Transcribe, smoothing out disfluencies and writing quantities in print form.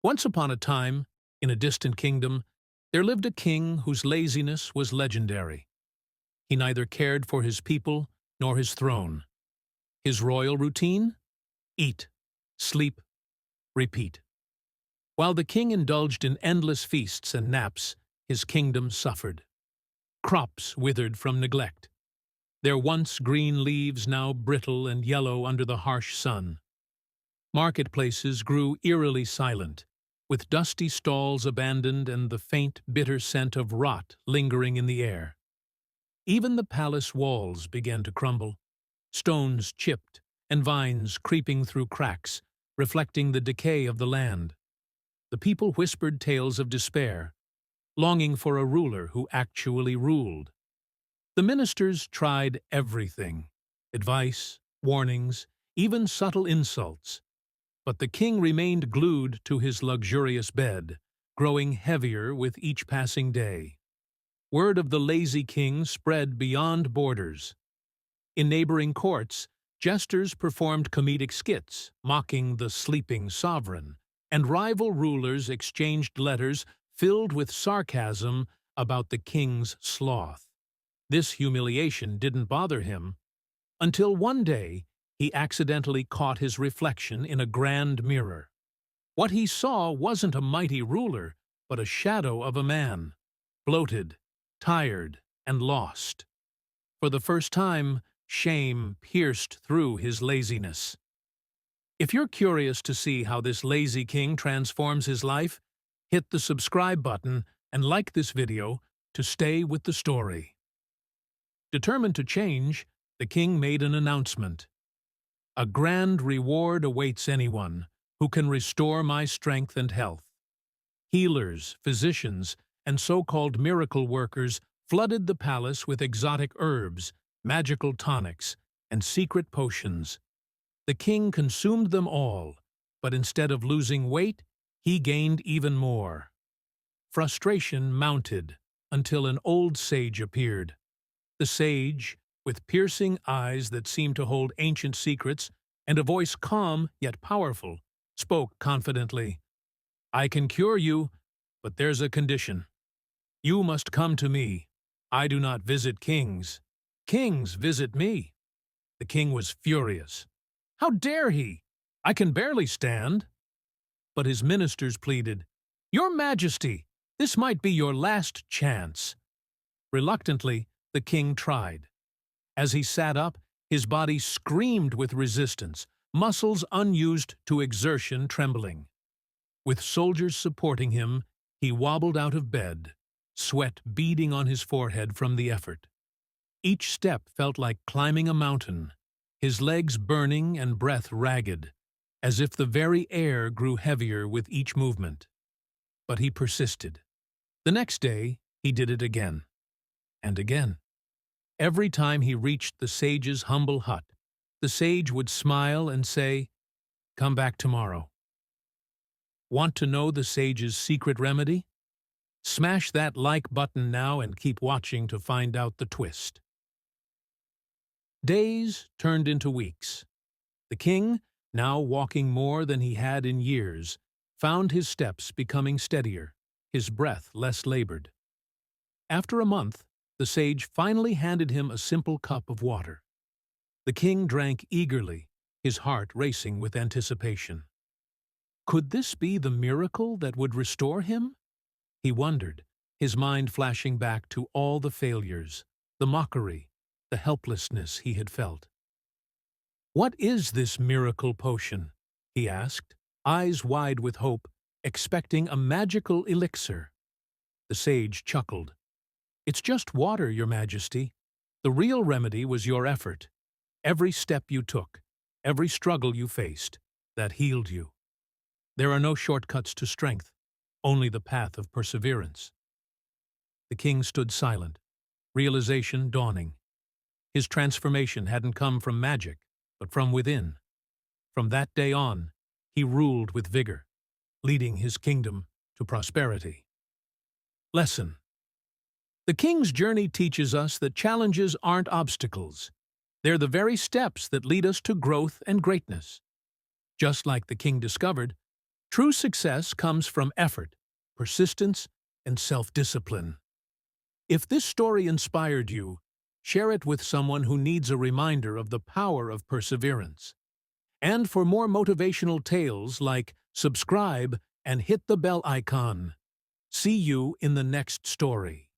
Once upon a time, in a distant kingdom, there lived a king whose laziness was legendary. He neither cared for his people nor his throne. His royal routine? Eat, sleep, repeat. While the king indulged in endless feasts and naps, his kingdom suffered. Crops withered from neglect, their once green leaves now brittle and yellow under the harsh sun. Marketplaces grew eerily silent, with dusty stalls abandoned and the faint, bitter scent of rot lingering in the air. Even the palace walls began to crumble, stones chipped and vines creeping through cracks, reflecting the decay of the land. The people whispered tales of despair, longing for a ruler who actually ruled. The ministers tried everything: advice, warnings, even subtle insults. But the king remained glued to his luxurious bed, growing heavier with each passing day. Word of the lazy king spread beyond borders. In neighboring courts, jesters performed comedic skits, mocking the sleeping sovereign, and rival rulers exchanged letters filled with sarcasm about the king's sloth. This humiliation didn't bother him, until one day he accidentally caught his reflection in a grand mirror. What he saw wasn't a mighty ruler, but a shadow of a man, bloated, tired, and lost. For the first time, shame pierced through his laziness. If you're curious to see how this lazy king transforms his life, hit the subscribe button and like this video to stay with the story. Determined to change, the king made an announcement. A grand reward awaits anyone who can restore my strength and health. Healers, physicians, and so-called miracle workers flooded the palace with exotic herbs, magical tonics, and secret potions. The king consumed them all, but instead of losing weight, he gained even more. Frustration mounted until an old sage appeared. The sage, with piercing eyes that seemed to hold ancient secrets and a voice calm yet powerful, spoke confidently. "I can cure you, but there's a condition. You must come to me. I do not visit kings. Kings visit me." The king was furious. "How dare he? I can barely stand." But his ministers pleaded, "Your Majesty, this might be your last chance." Reluctantly, the king tried. As he sat up, his body screamed with resistance, muscles unused to exertion trembling. With soldiers supporting him, he wobbled out of bed, sweat beading on his forehead from the effort. Each step felt like climbing a mountain, his legs burning and breath ragged, as if the very air grew heavier with each movement. But he persisted. The next day, he did it again, and again. Every time he reached the sage's humble hut, the sage would smile and say, "Come back tomorrow." Want to know the sage's secret remedy? Smash that like button now and keep watching to find out the twist. Days turned into weeks. The king, now walking more than he had in years, found his steps becoming steadier, his breath less labored. After a month, the sage finally handed him a simple cup of water. The king drank eagerly, his heart racing with anticipation. Could this be the miracle that would restore him? He wondered, his mind flashing back to all the failures, the mockery, the helplessness he had felt. "What is this miracle potion?" he asked, eyes wide with hope, expecting a magical elixir. The sage chuckled. "It's just water, Your Majesty. The real remedy was your effort. Every step you took, every struggle you faced, that healed you. There are no shortcuts to strength, only the path of perseverance." The king stood silent, realization dawning. His transformation hadn't come from magic, but from within. From that day on, he ruled with vigor, leading his kingdom to prosperity. Lesson: the king's journey teaches us that challenges aren't obstacles. They're the very steps that lead us to growth and greatness. Just like the king discovered, True success comes from effort, persistence, and self-discipline. If this story inspired you, share it with someone who needs a reminder of the power of perseverance. And for more motivational tales, subscribe and hit the bell icon. See you in the next story.